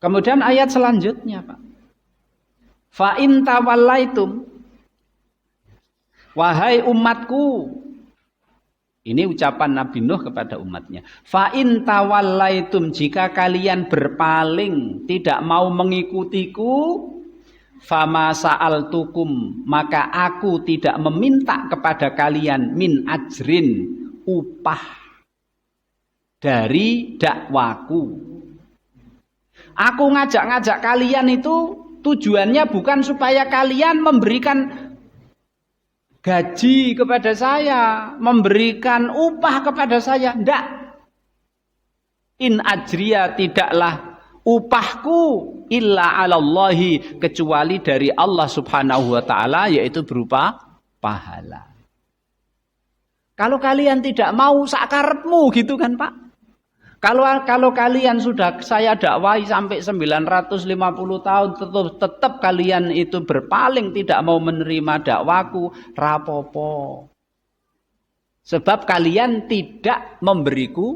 Kemudian ayat selanjutnya, Pak. Fa in tawallaitum, wahai umatku. Ini ucapan Nabi Nuh kepada umatnya. Fa in tawallaitum, jika kalian berpaling, tidak mau mengikutiku, fama sa'altukum, maka aku tidak meminta kepada kalian min ajrin, upah dari dakwaku. Aku ngajak-ngajak kalian itu tujuannya bukan supaya kalian memberikan gaji kepada saya, memberikan upah kepada saya. Tidak. In ajriya, tidaklah upahku illa 'alallahi, kecuali dari Allah Subhanahu wa taala, yaitu berupa pahala. Kalau kalian tidak mau sakarepmu gitu kan, Pak. Kalau kalian sudah saya dakwai sampai 950 tahun tetap kalian itu berpaling tidak mau menerima dakwaku, rapopo. Sebab kalian tidak memberiku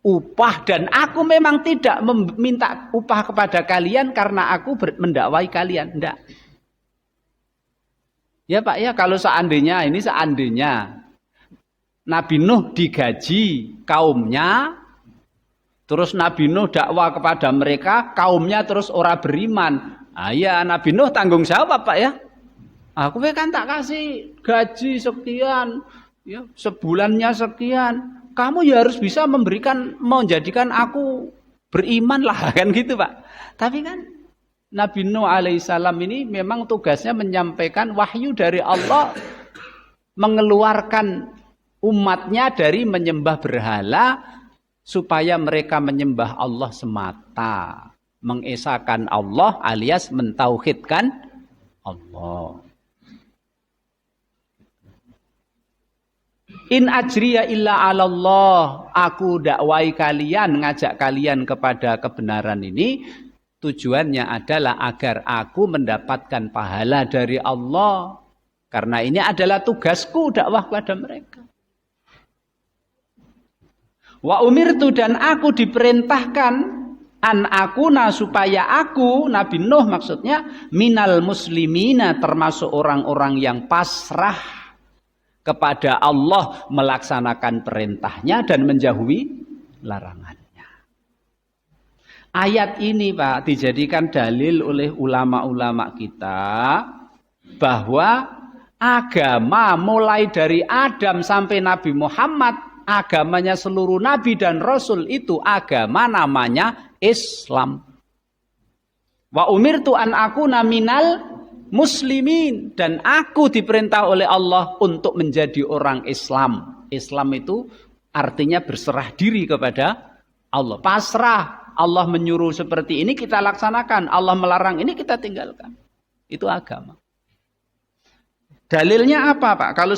upah, dan aku memang tidak meminta upah kepada kalian karena aku mendakwai kalian. Enggak. Ya Pak ya, kalau seandainya Nabi Nuh digaji kaumnya, terus Nabi Nuh dakwah kepada mereka, kaumnya terus ora beriman. Ya Nabi Nuh tanggung jawab Pak ya. Aku kan tak kasih gaji sekian, ya, sebulannya sekian. Kamu ya harus bisa menjadikan aku beriman lah, kan gitu Pak. Tapi kan Nabi Nuh alaihissalam ini memang tugasnya menyampaikan wahyu dari Allah, mengeluarkan umatnya dari menyembah berhala, supaya mereka menyembah Allah semata, mengesahkan Allah alias mentauhidkan Allah. In ajriya illa 'alallah, aku dakwai kalian, ngajak kalian kepada kebenaran ini, tujuannya adalah agar aku mendapatkan pahala dari Allah. Karena ini adalah tugasku dakwah kepada mereka. Wa umirtu, dan aku diperintahkan an akuna, supaya aku Nabi Nuh maksudnya minal muslimina, termasuk orang-orang yang pasrah kepada Allah, melaksanakan perintahnya dan menjauhi larangannya. Ayat ini Pak dijadikan dalil oleh ulama-ulama kita bahwa agama mulai dari Adam sampai Nabi Muhammad, agamanya seluruh nabi dan rasul itu agama namanya Islam. Wa umirtu an akuna minal muslimin, dan aku diperintah oleh Allah untuk menjadi orang Islam. Islam itu artinya berserah diri kepada Allah, pasrah. Allah menyuruh seperti ini kita laksanakan, Allah melarang ini kita tinggalkan. Itu agama. Dalilnya apa Pak? Kalau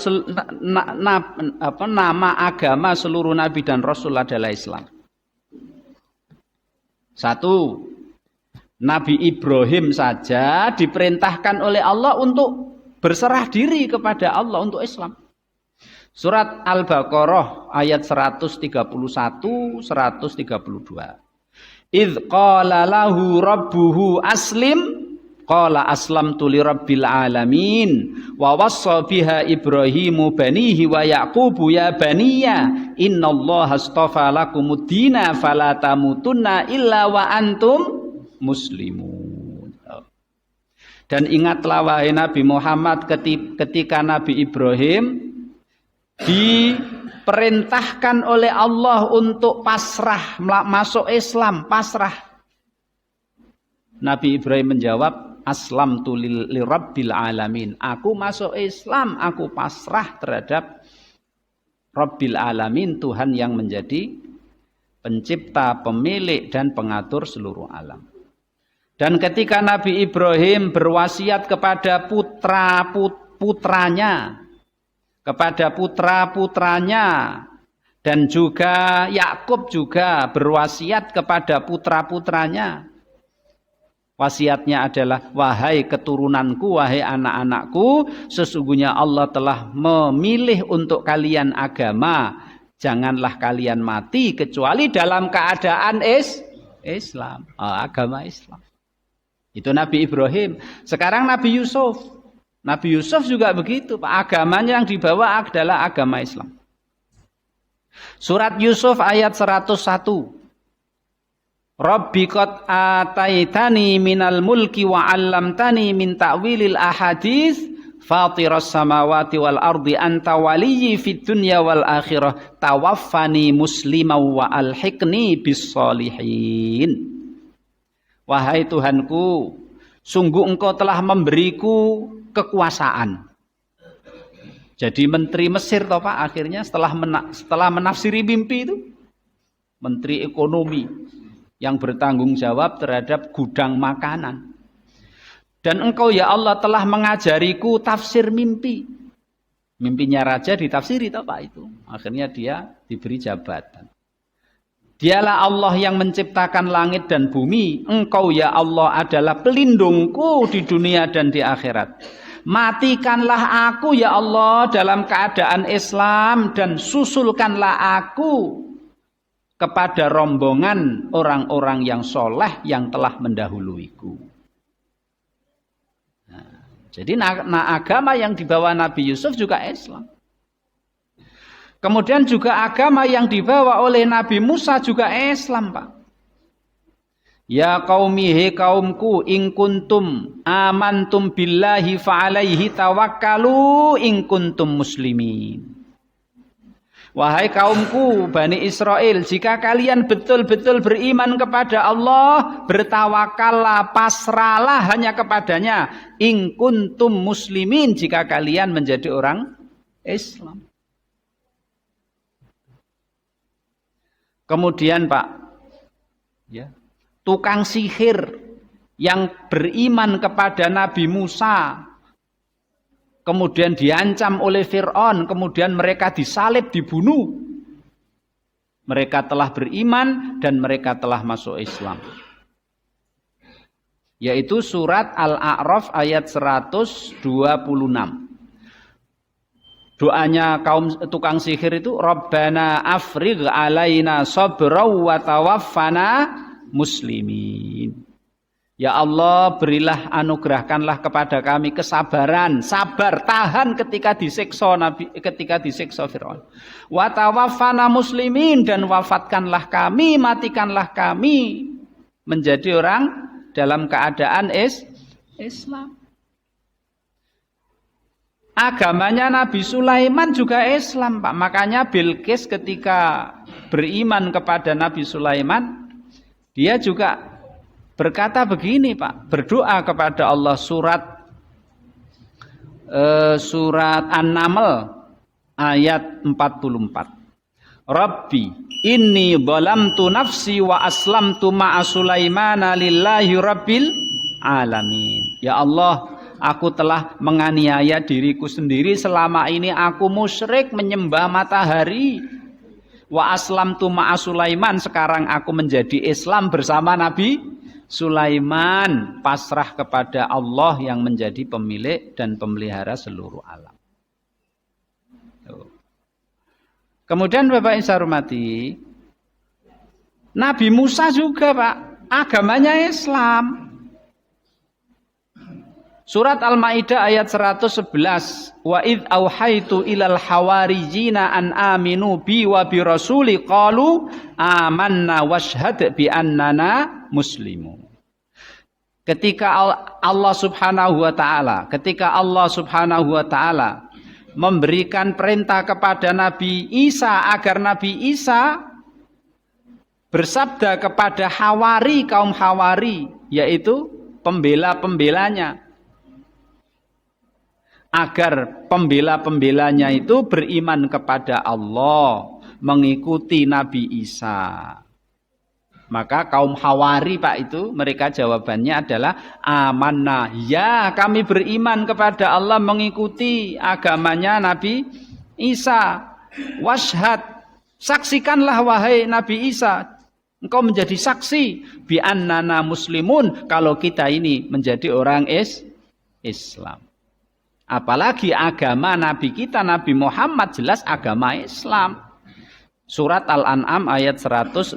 nama agama seluruh nabi dan rasul adalah Islam. Satu, Nabi Ibrahim saja diperintahkan oleh Allah untuk berserah diri kepada Allah untuk Islam. Surat Al-Baqarah ayat 131, 132. Idz qala lahu rabbuhu aslim, qala aslamtu lirabbil alamin, wa wassa biha Ibrahimu banihi wa Yaqubu ya baniya innallaha astafa lakumud dina fala tamutunna illa wa antum muslimun. Dan ingatlah wahai Nabi Muhammad, ketika Nabi Ibrahim diperintahkan oleh Allah untuk pasrah, masuk Islam, pasrah. Nabi Ibrahim menjawab, aslamtu lirabbil alamin. Aku masuk Islam, aku pasrah terhadap Rabbil alamin, Tuhan yang menjadi pencipta, pemilik dan pengatur seluruh alam. Dan ketika Nabi Ibrahim berwasiat kepada putra-putranya, dan juga Yakub juga berwasiat kepada putra-putranya. Wasiatnya adalah, wahai keturunanku, wahai anak-anakku, sesungguhnya Allah telah memilih untuk kalian agama. Janganlah kalian mati kecuali dalam keadaan Islam, agama Islam. Itu Nabi Ibrahim. Sekarang Nabi Yusuf. Nabi Yusuf juga begitu, Pak. Agamanya yang dibawa adalah agama Islam. Surat Yusuf ayat 101. Rabbi qad ataitani minal mulki wa 'allamtani min ta'wilil ahadits fatiras samawati wal ardi anta waliyyi fid dunya wal akhirah tawaffani musliman wa alhiqni bis sholihin. Wahai Tuhanku, sungguh Engkau telah memberiku kekuasaan. Jadi menteri Mesir toh Pak, akhirnya setelah menafsiri mimpi itu, menteri ekonomi yang bertanggung jawab terhadap gudang makanan. Dan Engkau ya Allah telah mengajariku tafsir mimpi. Mimpinya raja ditafsiri toh Pak itu. Akhirnya dia diberi jabatan. Dialah Allah yang menciptakan langit dan bumi. Engkau ya Allah adalah pelindungku di dunia dan di akhirat. Matikanlah aku ya Allah dalam keadaan Islam dan susulkanlah aku kepada rombongan orang-orang yang soleh yang telah mendahuluiku. Jadi agama yang dibawa Nabi Yusuf juga Islam. Kemudian juga agama yang dibawa oleh Nabi Musa juga Islam, Pak. Ya qaumi, he kaumku, in kuntum amantum billahi fa'alaihi tawakkalu in kuntum muslimin. Wahai kaumku Bani Israel, jika kalian betul-betul beriman kepada Allah, bertawakallah, pasrahlah hanya kepadanya, in kuntum muslimin, jika kalian menjadi orang Islam. Kemudian Pak, ya, tukang sihir yang beriman kepada Nabi Musa, kemudian diancam oleh Fir'aun, kemudian mereka disalib, dibunuh. Mereka telah beriman dan mereka telah masuk Islam. Yaitu surat Al-A'raf ayat 126. Doanya kaum tukang sihir itu, Rabbana afrigh alaina sabraw wa tawaffana muslimin. Ya Allah, berilah, anugerahkanlah kepada kami kesabaran, sabar, tahan ketika disiksa ketika disiksa Firaun. Wa tawaffana muslimin, dan wafatkanlah kami, matikanlah kami menjadi orang dalam keadaan Islam. Agamanya Nabi Sulaiman juga Islam, Pak. Makanya Bilqis ketika beriman kepada Nabi Sulaiman, dia juga berkata begini, Pak. Berdoa kepada Allah, surat An-Naml ayat 44. Rabbi inni dhalamtu nafsi wa aslamtu ma'a Sulaimana lillahi rabbil alamin. Ya Allah, aku telah menganiaya diriku sendiri, selama ini aku musyrik menyembah matahari. Wa aslamtu ma'a Sulaiman, sekarang aku menjadi Islam bersama Nabi Sulaiman, pasrah kepada Allah yang menjadi pemilik dan pemelihara seluruh alam. Kemudian Bapak Ibu hormati, Nabi Musa juga Pak, agamanya Islam. Surat Al-Maidah ayat 111. Wa id auhaitu ilal hawarijina an aminu bi wa bi rasuli qalu amanna washhad bi annana muslimun. Ketika Allah Subhanahu wa taala memberikan perintah kepada Nabi Isa agar Nabi Isa bersabda kepada Hawari, kaum Hawari, yaitu pembela-pembelanya, agar pembela-pembelanya itu beriman kepada Allah, mengikuti Nabi Isa. Maka kaum Hawari Pak itu, mereka jawabannya adalah amanah. Ya, kami beriman kepada Allah, mengikuti agamanya Nabi Isa. Washhad, saksikanlah wahai Nabi Isa, engkau menjadi saksi bi annana muslimun, kalau kita ini menjadi orang Islam. Apalagi agama Nabi kita, Nabi Muhammad, jelas agama Islam. Surat Al-An'am ayat 162.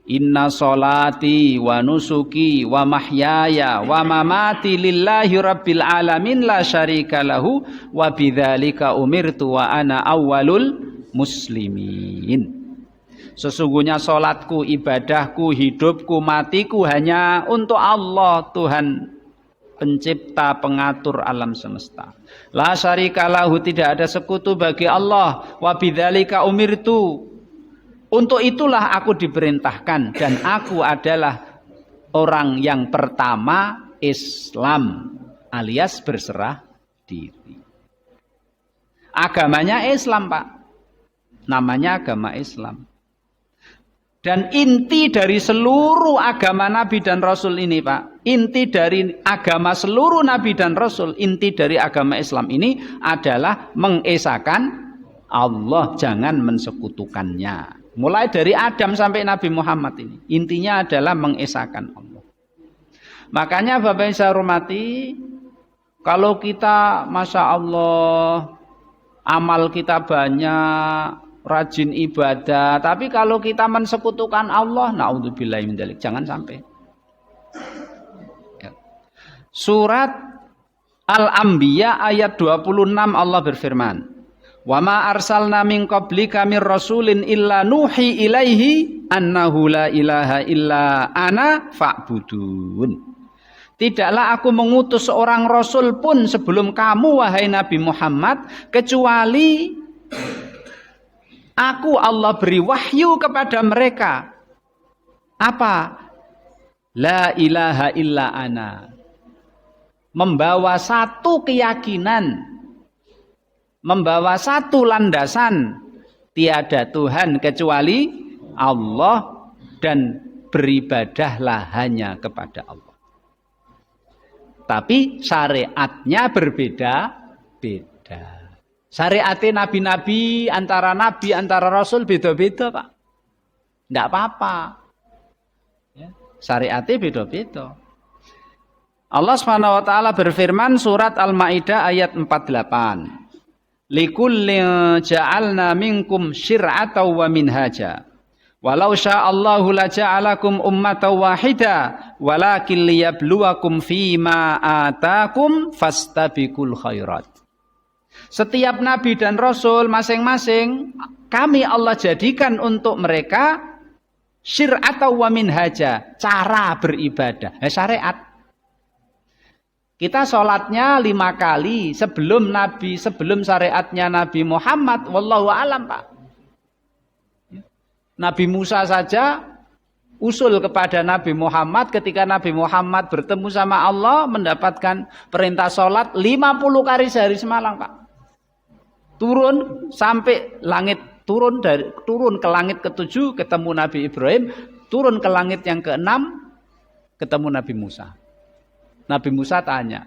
Inna sholati wa nusuki wa mahyaya wa mamati lillahi rabbil alamin la syarika lahu wa bidzalika umirtu wa ana awwalul muslimin. Sesungguhnya salatku, ibadahku, hidupku, matiku hanya untuk Allah, Tuhan pencipta, pengatur alam semesta. La syarika lahu, tidak ada sekutu bagi Allah. Wa bidzalika umirtu, untuk itulah aku diperintahkan dan aku adalah orang yang pertama Islam alias berserah diri. Agamanya Islam, Pak. Namanya agama Islam. Dan inti dari seluruh agama Nabi dan Rasul ini, Pak, inti dari agama seluruh Nabi dan Rasul, inti dari agama Islam ini adalah mengesahkan Allah, jangan mensekutukannya. Mulai dari Adam sampai Nabi Muhammad ini, intinya adalah mengesahkan Allah. Makanya Bapak Ibu saya hormati, kalau kita Masya Allah amal kita banyak, rajin ibadah, tapi kalau kita mensekutukan Allah, naudzubillahi min dzalik, jangan sampai. Surat Al-Anbiya ayat 26 Allah berfirman, wa ma arsalna min qablika mir rasulin illa nuhi ilaihi annahu la ilaha illa ana fa'budun. Tidaklah aku mengutus seorang rasul pun sebelum kamu wahai Nabi Muhammad, kecuali aku Allah beri wahyu kepada mereka. Apa? La ilaha illa ana. Membawa satu keyakinan, membawa satu landasan, tiada Tuhan kecuali Allah dan beribadahlah hanya kepada Allah. Tapi syariatnya berbeda-beda. Syariatnya nabi-nabi, antara rasul beda-beda, Pak. Tidak apa-apa. Ya, syariatnya beda-beda. Allah Subhanahu wa taala berfirman surat Al-Maidah ayat 48. Likullin ja'alna minkum syir'atan wa minhaja. Walau sya'allahu la ja'alakum ummatan wahida walakin liyabluwakum fima atakum fastabiqul khairat. Setiap nabi dan rasul masing-masing kami Allah jadikan untuk mereka syir'atan wa minhaja, cara beribadah, syariat. Kita sholatnya 5 kali sebelum syariatnya Nabi Muhammad, wallahu alam, Pak. Nabi Musa saja usul kepada Nabi Muhammad ketika Nabi Muhammad bertemu sama Allah mendapatkan perintah sholat 50 kali sehari semalam, Pak. Turun sampai langit, turun ke langit ke-7 ketemu Nabi Ibrahim, turun ke langit yang ke-6 ketemu Nabi Musa. Nabi Musa tanya,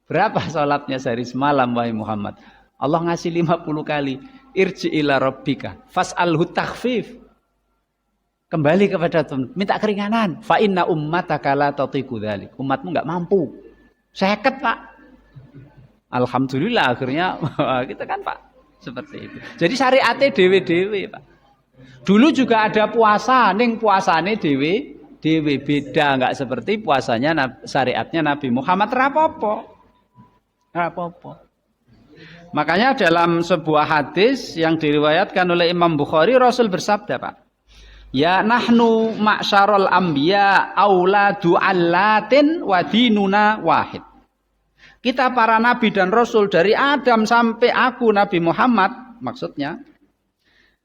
berapa sholatnya sehari semalam wahai Muhammad? Allah ngasih 50 kali. Irji ila rabbika fas'alhu takhfif. Kembali kepada Tuhan, minta keringanan. Fa inna ummataka la tatiqu dzalik. Umatmu enggak mampu. 50, Pak. Alhamdulillah akhirnya kita kan, Pak, seperti itu. Jadi syariatnya dewe-dewe, Pak. Dulu juga ada puasa, ning puasane dewe beda, enggak seperti puasanya syariatnya Nabi Muhammad. Rapopo. Makanya dalam sebuah hadis yang diriwayatkan oleh Imam Bukhari, Rasul bersabda, Pak, ya nahnu ma'syarul anbiya auladu allatin wa dinuna wahid. Kita para nabi dan rasul dari Adam sampai aku Nabi Muhammad, maksudnya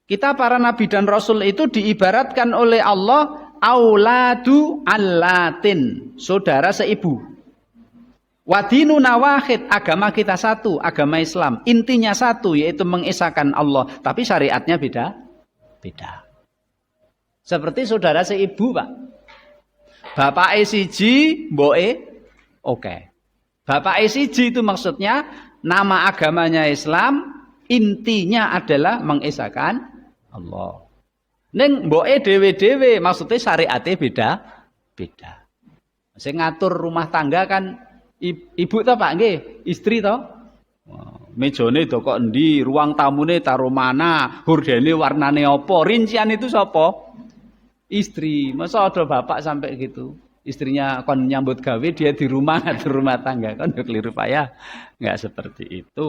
kita para nabi dan rasul itu diibaratkan oleh Allah auladu allatin, saudara seibu. Wadinuna wahid, agama kita satu, agama Islam. Intinya satu, yaitu mengesahkan Allah. Tapi syariatnya beda. Seperti saudara seibu, Pak. Bapak siji, mboke oke. Bapak siji itu maksudnya nama agamanya Islam, intinya adalah mengesahkan Allah. Neng mboke dewe-dewe, maksudnya syariatnya beda. Sing ngatur rumah tangga kan ibu toh, Pak, nggih, istri toh. Mejane to kok endi, ruang tamune taruh mana, hordene warnane apa, rincian itu sapa? istri. Masa ada bapak sampai gitu. Istrinya kon nyambut gawe, dia di rumah ngatur rumah tangga, kan keliru payah. Enggak seperti itu.